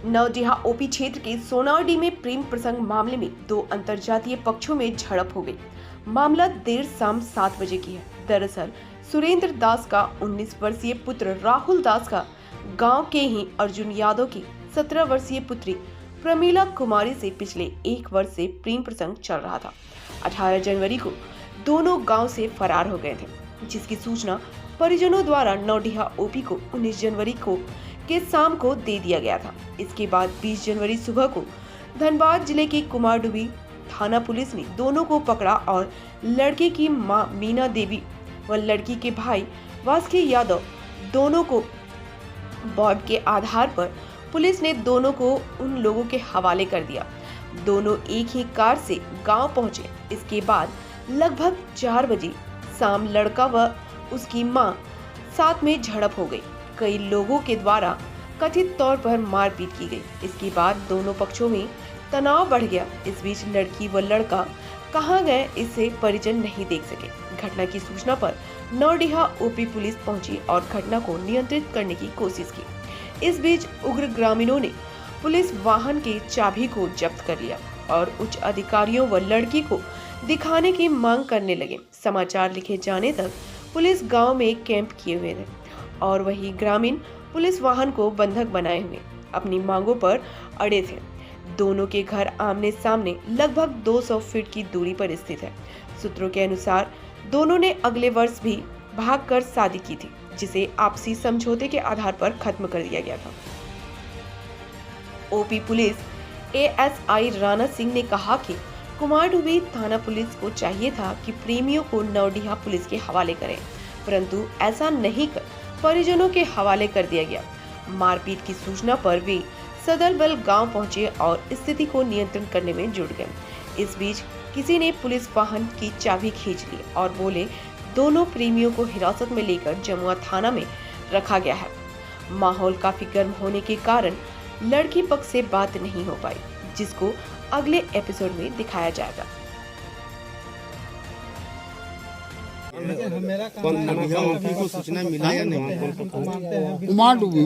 Naudiha OP क्षेत्र के सोनावडी में प्रेम प्रसंग मामले में दो अंतरजातीय पक्षों में झड़प हो गई। मामला देर शाम 7 बजे की है। दरअसल सुरेंद्र दास का 19 वर्षीय पुत्र राहुल दास का गांव के ही अर्जुन यादव की 17 वर्षीय पुत्री प्रमीला कुमारी से पिछले 1 वर्ष से प्रेम प्रसंग चल रहा था। 18 जनवरी को दोनों गांव से फरार हो गए थे, जिसकी सूचना परिजनों द्वारा नौडिहा ओपी को 19 जनवरी को के शाम को दे दिया गया था। इसके बाद 20 जनवरी सुबह को धनबाद जिले के कुमारडुबी थाना पुलिस ने दोनों को पकड़ा और लड़के की मां मीना देवी व लड़की के भाई वासुकी यादव दोनों को बॉन्ड के आधार पर पुलिस ने दोनों को उन लोगों के हवाले कर दिया। दोनों एक ही कार से गांव पहुंचे। इसके बाद लगभग 4 बजे शाम लड़का व उसकी मां साथ में झड़प हो गई। कई लोगों के द्वारा कथित तौर पर मारपीट की गई। इसके बाद दोनों पक्षों में तनाव बढ़ गया। इस बीच लड़की व लड़का कहां गए इसे परिजन नहीं देख सके। घटना की सूचना पर नौडिहा ओपी पुलिस पहुंची और घटना को नियंत्रित करने की कोशिश की। इस बीच उग्र ग्रामीणों ने पुलिस वाहन के चाबी को जब्त कर लिया और उच्च अधिकारियों व लड़की को दिखाने की मांग करने लगे। समाचार लिखे जाने तक पुलिस गांव में कैंप किए हुए थे और वही ग्रामीण पुलिस वाहन को बंधक बनाए हुए अपनी मांगों पर अड़े थे। दोनों के घर आमने सामने लगभग 200 फीट की दूरी पर स्थित है। सूत्रों के अनुसार दोनों ने अगले वर्ष भी भागकर शादी की थी, जिसे आपसी समझौते के आधार पर खत्म कर दिया गया था। OP police ASI Rana Singh ने कहा कि कुमारडुबी थाना पुलिस को चाहिए था कि प्रेमियों को नौडिहा पुलिस के हवाले करें, परंतु ऐसा नहीं कर परिजनों के हवाले कर दिया गया। मारपीट की सूचना पर वे सदर बल गांव पहुंचे और स्थिति को नियंत्रण करने में जुट गए। इस बीच किसी ने पुलिस वाहन की चाबी खींच ली और बोले दोनों प्रेमियों को हिरासत में लेकर जमुआ थाना में रखा गया है। माहौल काफी गर्म होने के कारण लड़की पक्ष से बात नहीं हो पाई, जिसको अगले एपिसोड में दिखाया जाएगा। को सूचना मिला या नहीं? कुमारडुबी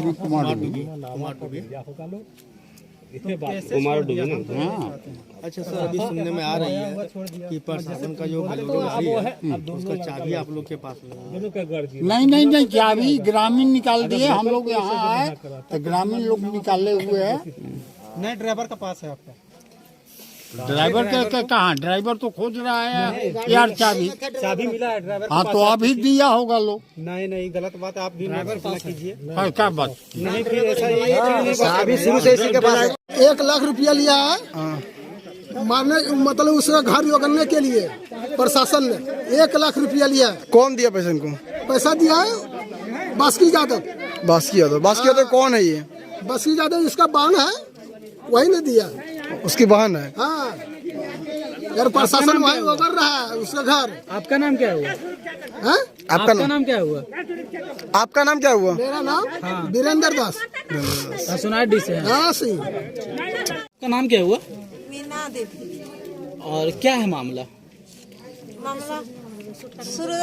अच्छा सर, अभी सुनने में आ रही है कि प्रशासन का जो बोलेरो गाड़ी है उसका चाबी आप लोग के पास नहीं, चाबी ग्रामीण निकाल दिए। हम लोग यहाँ आए तो ग्रामीण लोग निकाले हुए हैं। नहीं, ड्राइवर का पास है आपका? ड्राइवर के कहाँ? ड्राइवर तो खोज रहा है यार चाबी मिला है ड्राइवर? हाँ तो अभी दिया होगा लोग। नहीं, गलत बात। आप भी ड्राइवर पास कीजिए। क्या बात? नहीं, फिर ऐसा अभी शुरू से इसी के पास 1 लाख रुपया लिया है मारने, मतलब उसका घर जोड़ने के लिए प्रशासन ने 1 लाख रुपया लिया है। कौन दिया पैसा इनको? पैसा दिया है वासुकी यादव। कौन है ये? वासुकी यादव इसका बहन है, वही ने दिया। उसकी बहन है? हाँ यार, प्रशासन वही उगर रहा है उसका घर। आपका नाम क्या हुआ? है? आपका नाम क्या हुआ? आपका नाम क्या हुआ? मेरा नाम वीरेंद्र दास सोनाडी से। हाँ सिंह। आपका नाम क्या हुआ? मीना देवी। और क्या है मामला? शुरू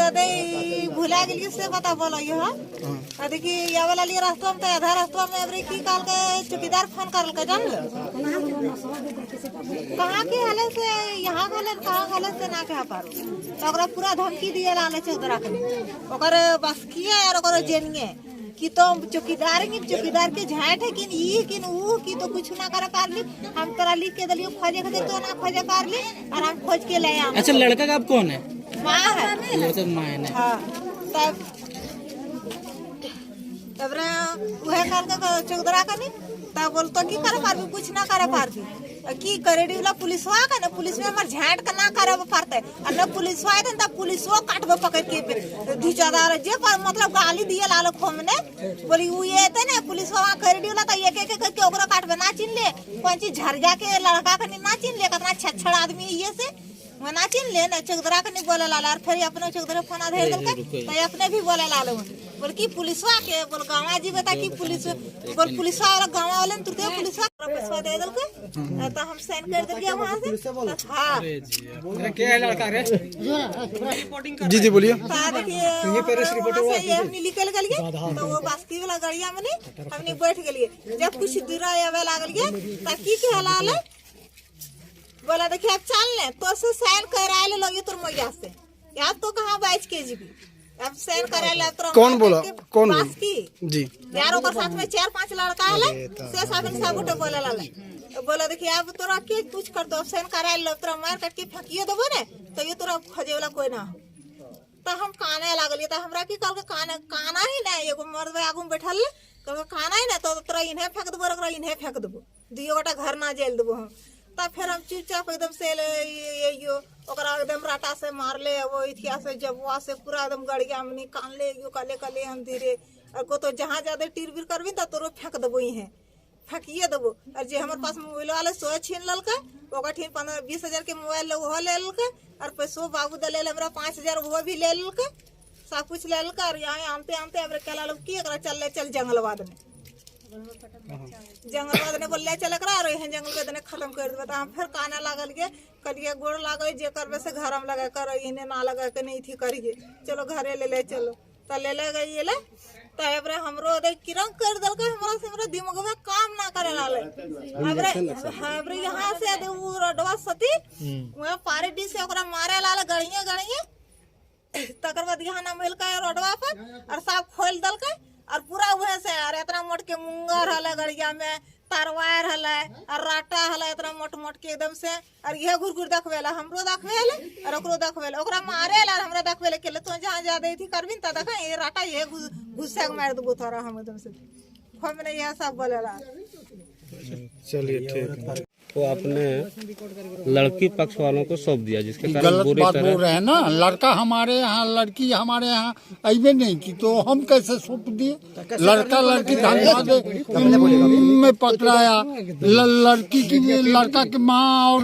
भुला गई से पता बोलो देखिए या वाला लिए रास्ता में आधा रास्ता में अबरे की काल के चौकीदार फोन करल के जान कहाँ की हालत से यहाँ हालत कहाँ हालत से ना कह पारो तो ओकरा पूरा धमकी दिए लाने चौधरा के ओकर बस किए और ओकर जेनिए कि तो चौकीदार के झाट है कि ऊ की तो कुछ ना कर पार ली। हम तोरा लिख के दलियो खोजे खातिर तो ना खोजे पार ली और हम खोज के ले आए। अच्छा, लड़का का आप कौन है? माँ है। लड़का माँ है। हाँ, तब वह काल चौधरा का नहीं तब बोलतो की करे पार भी कुछ ना करे पार भी की करे वाला पुलिसवा का ना पुलिस में हमार झाट का ना करे पारते और न पुलिसवा है तब पुलिसवा काटबे पकड़ के धिचादार जे पर मतलब गाली दिए लालो खोमने बोली उ ये थे ना पुलिसवा करे वाला तो एक के ओकरा काटबे ना चिन ले कौन चीज झरजा के लड़का का ना चिन ले कितना छछड़ आदमी ये से ना चिन ले ना चौधरा का नहीं बोला लाला और फिर अपने चौधरा फोन आधे तो अपने भी बोला लालो बोल की पुलिसवा के बोल गाँव जी बता कि पुलिस बोल पुलिसवा वाला गाँव वाले ने तुरंत पुलिसवा पैसा दे दल के तो हम साइन कर दिया वहाँ से। हाँ जी जी बोलिए। देखिए हमने निकल गए तो वो बास्की वाला गाड़िया में हमने बैठ गए। जब कुछ दूर आवे लागल गया ताकि के हलाल बोला देखिए अब चल ले तो से साइन कराए लगे तुर मैया से यार तो कहाँ बैठ के जीबी अब साइन कराए ले तो कौन बोला कौन बास्की जी यार ओकर साथ में 4-5 लड़का आले से साथ में सब उठे बोले लाले बोला देखिए अब तोरा के कुछ कर दो साइन कराए लो तोरा मार काट के फेंकिए देबो ने तो ये तोरा खोजे वाला कोई ना तो हम काने लागल तो हमरा की कल के काना ही ना एगो मर्द आगू में बैठल कल काना ही ना तो तोरा इन्हें फेंक देबो ओकरा इन्हें फेंक देबो दियो गोटा घर ना जेल देबो हम तब फिर हम चुपचाप एकदम से यो ओकरा एकदम राटा से मार ले वो इथिया से जबुआ से पूरा एकदम गड़िया में कान ले यो कले कले हम धीरे और को तो जहाँ ज्यादा टीर बीर करबी तो तोरो फेंक देबो इहे फेंकिए देबो और जे हमारे पास मोबाइल वाले सो छीन ललके ओकर ठीक 15-20 हजार के मोबाइल वो ले ललके और पैसो बाबू दले हमरा 5,000 वो भी ले ललके सब कुछ ले ललके और यहाँ आमते आमते अब कला लोग की एकरा चल जंगलवाद में जंगलवाद ने बोल ले चल करा और यहाँ जंगल के दने खत्म कर देबे हम फिर काने लागल के कलिए गोड़ लागल जे करबे से घर में लगा कर इन्हें ना लगा के नहीं थी करिए चलो घरे ले चलो तो ले गई ले तो एबरे हमरो दे किरंग कर दल के हमरा दिमाग में काम ना करे लाले एबरे यहाँ से दे वो रोडवा सती वहाँ पारे डी से ओकरा मारे लाले गड़िया तकर बाद यहाँ ना मिल के रोडवा पर और सब खोल दल के और पूरा वह से और इतना मोट के मुंगर हला गड़िया में तारवायर हला और राटा हला इतना मोट के एकदम से और यह घुर देखवेला हमरो देखवेला और ओकरो देखवेला ओकरा मारेला और हमरा देखवेला के तो जहां ज्यादा थी करबिन त देखा ये राटा ये घुसे के मार देबो तोरा हम एकदम से हम ने यह सब बोलेला। चलिए ठीक है। तो आपने लड़की पक्ष वालों को सौंप दिया जिसके कारण गलत बुरी बात तरह बोल रहे हैं ना। लड़का हमारे यहाँ लड़की हमारे यहाँ अबे नहीं की तो हम कैसे सौंप दिए। लड़का लड़की धनबाद में पकड़ाया लड़की की लड़का की माँ और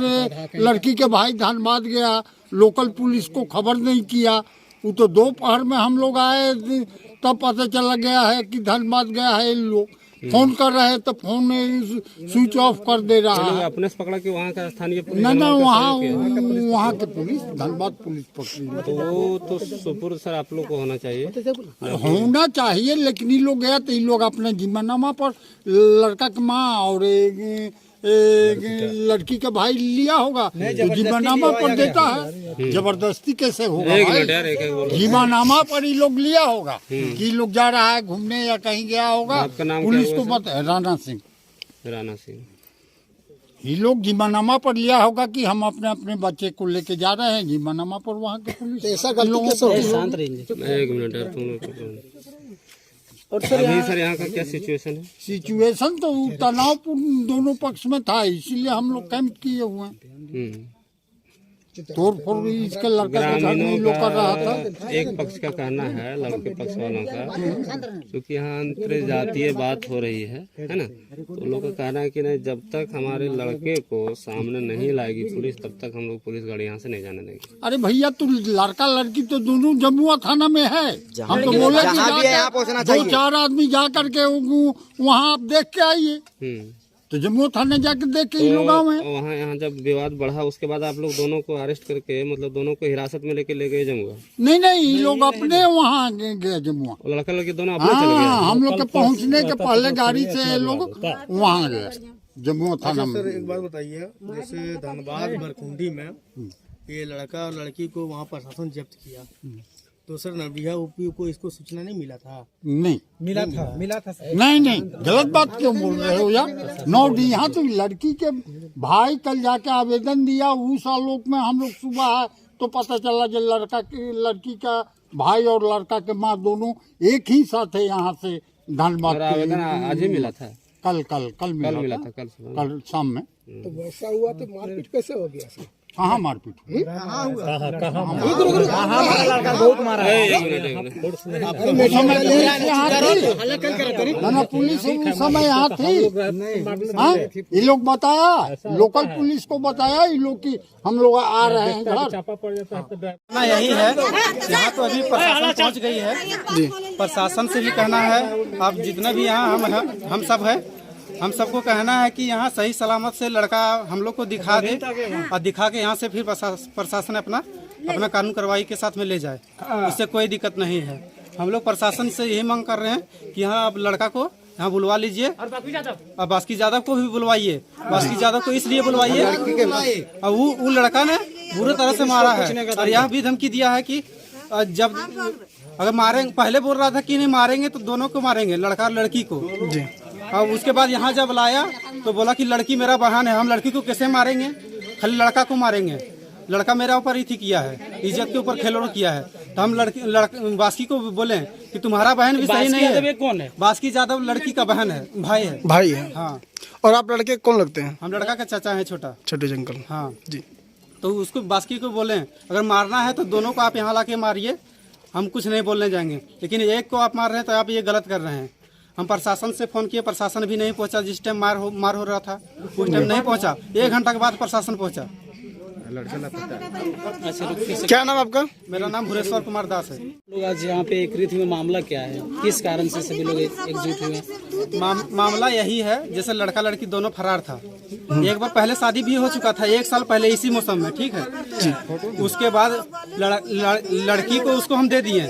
लड़की के भाई धनबाद गया लोकल पुलिस को खबर नहीं किया। वो तो दोपहर में हम लोग आए तब पता चला गया है कि धनबाद गया है। लोग फोन कर रहे हैं तो फोन स्विच ऑफ कर दे रहा है। अपने से पकड़ा कि वहाँ का स्थानीय पुलिस ना वहाँ के पुलिस धनबाद पुलिस पकड़ी। तो वो तो सुपुर्द सर आप लोग को होना चाहिए लेकिन ये लोग गया तो ये लोग अपने जिम्मेनामा पर लड़का की माँ और लड़की का भाई लिया होगा तो जिम्मेनामा पर देता है। जबरदस्ती कैसे होगा भाई। जिम्मेनामा पर ये लोग लिया होगा कि लोग जा रहा है घूमने या कहीं गया होगा। पुलिस को पता है राणा सिंह ये लोग जिम्मेनामा पर लिया होगा कि हम अपने अपने बच्चे को लेके जा रहे हैं। जिम्मेनामा पर वहाँ के पुलिस ऐसा शांत रहिए। एक मिनट यार तुम लोग और सर यहाँ का क्या सिचुएशन है। सिचुएशन तो तनावपूर्ण दोनों पक्ष में था इसीलिए हम लोग कैंप किए हुए हैं। तोड़ फोड़ भी इसके लड़का के घर में लोग कर रहा था। एक पक्ष का कहना है लड़के पक्ष वालों का क्योंकि यहाँ अंतरजातीय बात हो रही है ना। तो लोग का कहना है कि नहीं जब तक हमारे लड़के को सामने नहीं लाएगी पुलिस तब तक हम लोग पुलिस गाड़ी यहाँ से नहीं जाने देंगे। अरे भैया तू लड़का लड़की तो दोनों जमुआ थाना में है। हम तो बोले कि 2-4 आदमी जा करके वहाँ आप देख के आइए तो जम्मू थाने जाके देख के लोग वहाँ यहाँ जब विवाद बढ़ा उसके बाद आप लोग दोनों को अरेस्ट करके मतलब दोनों को हिरासत में लेके ले गए जमुआ। नहीं लोग अपने वहाँ गए जमुआ। लड़का लड़की दोनों अपने चले गए। हम लोग के पहुँचने के पहले गाड़ी से लोग वहाँ गए जमुआ थाना में। एक बार बताइए जैसे धनबाद बरकुंडी में ये लड़का और लड़की को वहाँ प्रशासन जब्त किया तो सर नरबिया ओपी को इसको सूचना नहीं मिला था। नहीं मिला था नहीं गलत बात क्यों बोल रहे हो यार। यहाँ तो लड़की के भाई कल जाके आवेदन दिया उस आलोक में हम लोग सुबह है तो पता चला जो लड़की का भाई और लड़का के माँ दोनों एक ही साथ है यहाँ से धनबाद। आवेदन आज ही मिला था। कल मिला था कल शाम में। तो वैसा हुआ तो मारपीट कैसे हो गया। कहाँ मारपीट हुई? पुलिस उस समय यहाँ थी। हाँ? ये लोग बताया, लोकल पुलिस को बताया ये लोग की हम लोग आ रहे हैं घर। ना यही है, यहाँ तो अभी प्रशासन पहुँच गई है। प्रशासन से भी कहना है, आप जितने भी यहाँ हम सब है, हम सबको कहना है कि यहाँ सही सलामत से लड़का हम लोग को दिखा दे और दिखा के यहाँ से फिर प्रशासन अपना कानून कार्रवाई के साथ में ले जाए। इससे कोई दिक्कत नहीं है। हम लोग प्रशासन से यही मांग कर रहे हैं कि यहाँ आप लड़का को यहाँ बुलवा लीजिए और बास्की यादव को भी बुलवाइए। बास्की यादव को इसलिए बुलवाइए और वो लड़का ने बुरी तरह से मारा है और यह भी धमकी दिया है कि जब अगर मारेंगे, पहले बोल रहा था कि नहीं मारेंगे तो दोनों को मारेंगे, लड़का और लड़की को। और उसके बाद यहाँ जब लाया तो बोला कि लड़की मेरा बहन है, हम लड़की को कैसे मारेंगे, खाली लड़का को मारेंगे। लड़का मेरा ऊपर ही किया है, इज्जत के ऊपर खिलवाड़ किया है। तो हम बास्की को बोले कि तुम्हारा बहन भी सही नहीं है। कौन है? बास्की यादव लड़की का बहन है, भाई है। हाँ। और आप लड़के कौन लगते हैं? हम लड़का का चाचा है, छोटे जंगल। हाँ जी। तो उसको बास्की को बोले अगर मारना है तो दोनों को आप यहाँ ला के मारिए, हम कुछ नहीं बोलने जाएंगे, लेकिन एक को आप मार रहे हैं तो आप ये गलत कर रहे हैं। हम प्रशासन से फोन किए, प्रशासन भी नहीं पहुंचा। जिस टाइम मार हो रहा था उस टाइम नहीं पहुंचा। 1 घंटा के बाद प्रशासन पहुंचा। क्या नाम आपका? मेरा नाम भुरेश्वर कुमार दास है। लोग आज यहाँ पे एकत्रित हुए, मामला क्या है, किस कारण से सभी लोग एकजुट हुए? मामला यही है, जैसे लड़का लड़की दोनों फरार था। एक बार पहले शादी भी हो चुका था, 1 साल पहले इसी मौसम में, ठीक है। उसके बाद लड़की को उसको हम दे दिए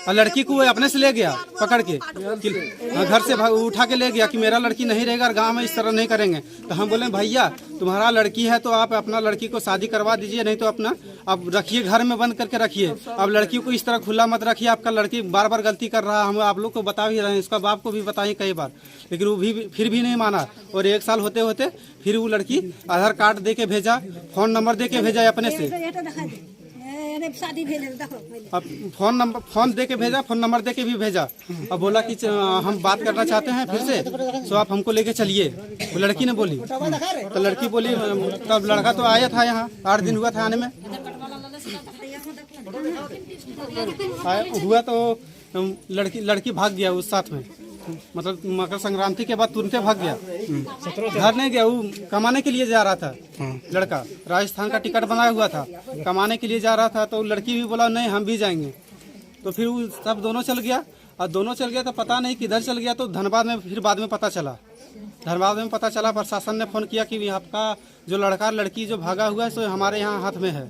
और लड़की को वो अपने से ले गया पकड़ के, घर से उठा के ले गया कि मेरा लड़की नहीं रहेगा और गांव में इस तरह नहीं करेंगे। तो हम बोले भैया तुम्हारा लड़की है तो आप अपना लड़की को शादी करवा दीजिए, नहीं तो अपना अब रखिए, घर में बंद करके रखिए। अब लड़की को इस तरह खुला मत रखिए, आपका लड़की बार बार गलती कर रहा है। हम आप लोग को बता भी रहे हैं, इसका बाप को भी बताइए कई बार, लेकिन वो भी फिर भी नहीं माना। और 1 साल होते होते फिर वो लड़की आधार कार्ड दे के भेजा, फोन नंबर दे के भेजा अपने से। अब फोन दे के भेजा, फोन नंबर दे के भी भेजा। अब बोला कि हम बात करना चाहते हैं फिर से, तो आप हमको लेके चलिए, वो लड़की ने बोली। तो लड़की बोली, तब लड़का तो आया था यहाँ, 8 दिन हुआ था आने में। हुआ तो लड़की भाग गया उस साथ में, मतलब मकर संक्रांति के बाद तुरंत भाग गया। घर नहीं गया, वो कमाने के लिए जा रहा था लड़का, राजस्थान का टिकट बनाया हुआ था, कमाने के लिए जा रहा था। तो लड़की भी बोला नहीं हम भी जाएंगे। तो फिर वो सब दोनों चल गया, और दोनों चल गया तो पता नहीं किधर चल गया। तो धनबाद में फिर बाद में पता चला, प्रशासन ने फोन किया कि आपका जो लड़का लड़की जो भागा हुआ है सो हमारे यहाँ हाथ में है।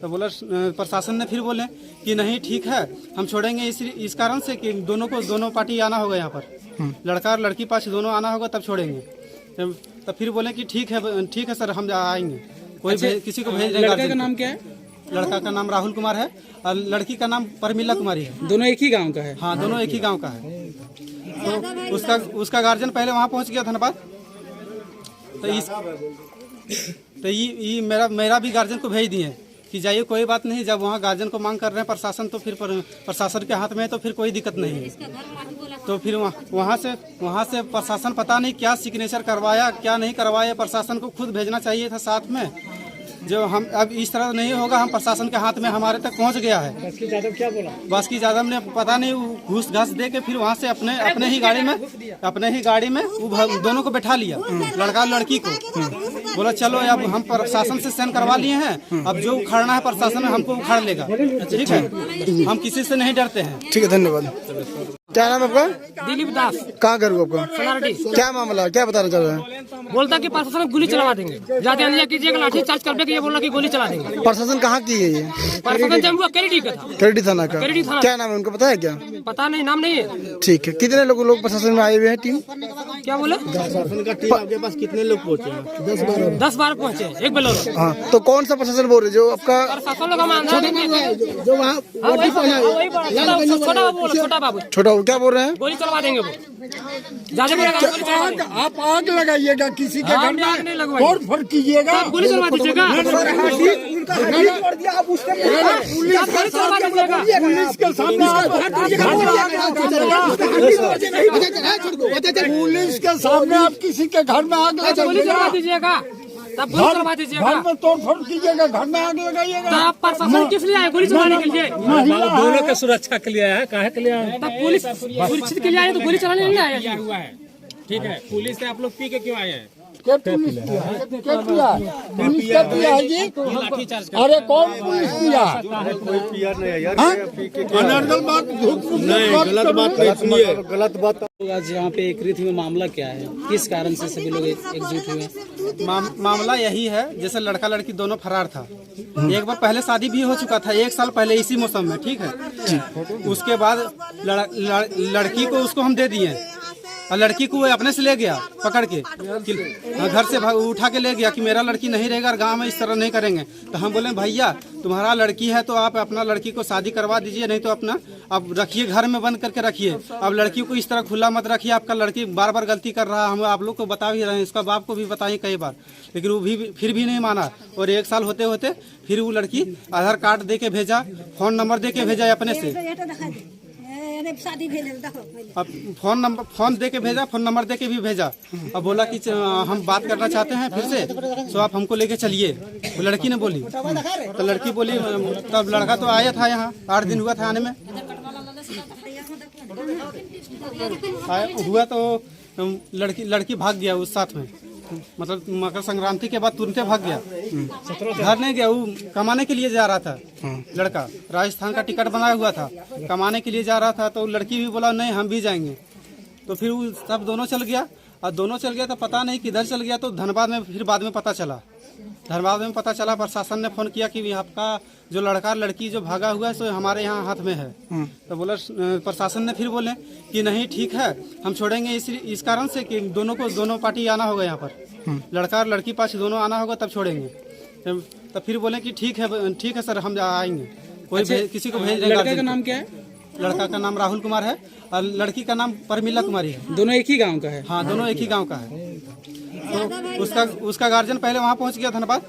तो बोला, प्रशासन ने फिर बोले कि नहीं ठीक है हम छोड़ेंगे इस कारण से कि दोनों पार्टी आना होगा यहाँ पर, लड़का और लड़की पास दोनों आना होगा तब छोड़ेंगे। तो फिर बोले कि ठीक है सर हम आएंगे, कोई किसी को भेज देंगे। लड़का का नाम क्या है? लड़का का नाम राहुल कुमार है और लड़की का नाम परमिला कुमारी है। दोनों एक ही गांव का है? हाँ, दोनों एक ही गांव का है। तो उसका गार्जियन पहले वहाँ पहुँच गया धनबाद। तो ये मेरा भी गार्जियन को भेज दिए कि जाइए, कोई बात नहीं। जब वहाँ गार्जियन को मांग कर रहे हैं प्रशासन, तो फिर प्रशासन के हाथ में है तो फिर कोई दिक्कत नहीं है। तो फिर वहाँ से प्रशासन पता नहीं क्या सिग्नेचर करवाया क्या नहीं करवाया, प्रशासन को खुद भेजना चाहिए था साथ में। जो हम अब इस तरह नहीं होगा, हम प्रशासन के हाथ में हमारे तक पहुंच गया है। बास्की यादव क्या बोला? बास्की यादव ने पता नहीं घूस घास दे के फिर वहाँ से अपने ही गाड़ी में वो दोनों को बैठा लिया, लड़का लड़की को। बोला चलो अब हम प्रशासन से साइन करवा लिए हैं, अब जो उखाड़ना है प्रशासन हमको उखाड़ लेगा, ठीक है। हम किसी से नहीं डरते हैं। ठीक है, धन्यवाद। क्या नाम आपका? दिलीप दास। कहाँ घर हुआ आपका? क्या मामला, क्या बताना चाह रहे हैं? बोलता कि प्रशासन गोली चलवा देंगे, जाते अंदर कीजिएगा, लाठी चार्ज कर ये बोला कि गोली चला देंगे। प्रशासन कहाँ की है ये? प्रशासन जम्मू केरेडी का था। केरेडी थाना का? केरेडी थाना। क्या नाम है उनका, पता है क्या? पता नहीं, नाम नहीं है। ठीक है, कितने लोग प्रशासन में आए हुए हैं टीम? क्या बोले? प्रशासन का टीम आपके पास कितने लोग पहुँचे हैं? 10-12 पहुँचे, एक बोलेरो। हाँ, तो कौन सा प्रशासन बोल रहे जो आपका? प्रशासन लोग जो वहाँ छोटा बाबू क्या बोल रहे हैं? गोली चलवा देंगे वो। आप आग लगाइएगा किसी के घर में, फोड़ फोड़ कीजिएगा, गोली चलवा दीजिएगा। पुलिस के सामने आप किसी के घर में आग गोली चलवा दीजिएगा। तब गोली चलवा दीजिएगा। घर में तोड़ फोड़ कीजिएगा, घर में आग लगाइएगा। तो आप प्रशासन किस लिए आए गोली चलाने के लिए? दोनों के सुरक्षा के लिए आया, काहे के लिए आया? तब पुलिस सुरक्षित के लिए आए तो गोली चलाने नहीं आया। हुआ है ठीक है, पुलिस से आप लोग पी के क्यों आए हैं? क्या पुलिस किया है? क्या किया? पुलिस क्या किया है जी? अरे कौन पुलिस किया? कोई पियर नहीं है यार, अनर्गल बात, गलत बात नहीं सुनिए, गलत बात। आज यहाँ पे एक रीति में मामला क्या है, किस कारण से सभी लोग एकजुट हुए? मामला यही है, जैसे लड़का लड़की दोनों फरार था। एक बार पहले शादी भी हो चुका था, 1 साल पहले इसी मौसम में, ठीक है। उसके बाद लड़की को उसको हम दे दिए और लड़की को वो अपने से ले गया पकड़ के, घर से उठा के ले गया कि मेरा लड़की नहीं रहेगा और गांव में इस तरह नहीं करेंगे। तो हम बोले भैया तुम्हारा लड़की है तो आप अपना लड़की को शादी करवा दीजिए, नहीं तो अपना अब रखिए, घर में बंद करके रखिए। अब लड़की को इस तरह खुला मत रखिए, आपका लड़की बार बार गलती कर रहा है, हम आप लोग को बता भी रहे हैं, इसका बाप को भी बताइए कई बार, लेकिन वो भी फिर भी नहीं माना। और 1 साल होते होते फिर वो लड़की आधार कार्ड दे के भेजा, फोन नंबर दे के भेजा अपने से, अब फोन दे के भेजा, फोन नंबर दे के भी भेजा। अब बोला कि हम बात करना चाहते हैं फिर से, तो आप हमको लेके चलिए। वो लड़की ने बोली, तो लड़की बोली, तब लड़का तो आया था यहाँ, 8 दिन हुआ था आने में, हुआ तो लड़की भाग गया उस साथ में, मतलब मकर संक्रांति के बाद तुरंत भाग गया, घर नहीं गया। वो कमाने के लिए जा रहा था लड़का, राजस्थान का टिकट बनाया हुआ था, कमाने के लिए जा रहा था। तो लड़की भी बोला नहीं हम भी जाएंगे। तो फिर वो सब दोनों चल गया, और दोनों चल गया तो पता नहीं किधर चल गया। तो धनबाद में फिर बाद में पता चला, प्रशासन ने फोन किया कि आपका जो लड़का लड़की जो भागा हुआ है सो हमारे यहाँ हाथ में है। तो बोला, प्रशासन ने फिर बोले कि नहीं ठीक है हम छोड़ेंगे इस कारण से कि दोनों पार्टी आना होगा यहाँ पर, लड़का और लड़की पास दोनों आना होगा तब छोड़ेंगे। तो फिर बोले कि ठीक है सर हम आएंगे, कोई किसी को भेज देंगे। लड़के का नाम क्या है? लड़का का नाम राहुल कुमार है और लड़की का नाम परमिला कुमारी है। दोनों एक ही गांव का है? हाँ दोनों एक ही गांव का है। तो उसका गार्जियन पहले वहाँ पहुँच गया धनबाद।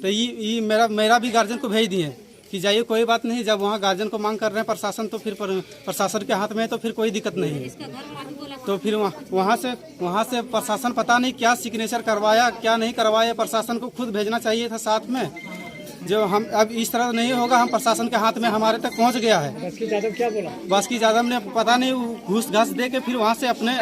तो ये मेरा भी गार्जियन को भेज दिए कि जाइए कोई बात नहीं, जब वहाँ गार्जियन को मांग कर रहे हैं प्रशासन तो फिर प्रशासन के हाथ में है तो फिर कोई दिक्कत नहीं है। तो फिर वहाँ से प्रशासन पता नहीं क्या सिग्नेचर करवाया क्या नहीं करवाया, प्रशासन को खुद भेजना चाहिए था साथ में। जो हम अब इस तरह नहीं होगा, हम प्रशासन के हाथ में हमारे तक पहुँच गया है। बासुकी यादव क्या बोला? बासुकी यादव ने पता नहीं घूस घास दे के फिर वहाँ से अपने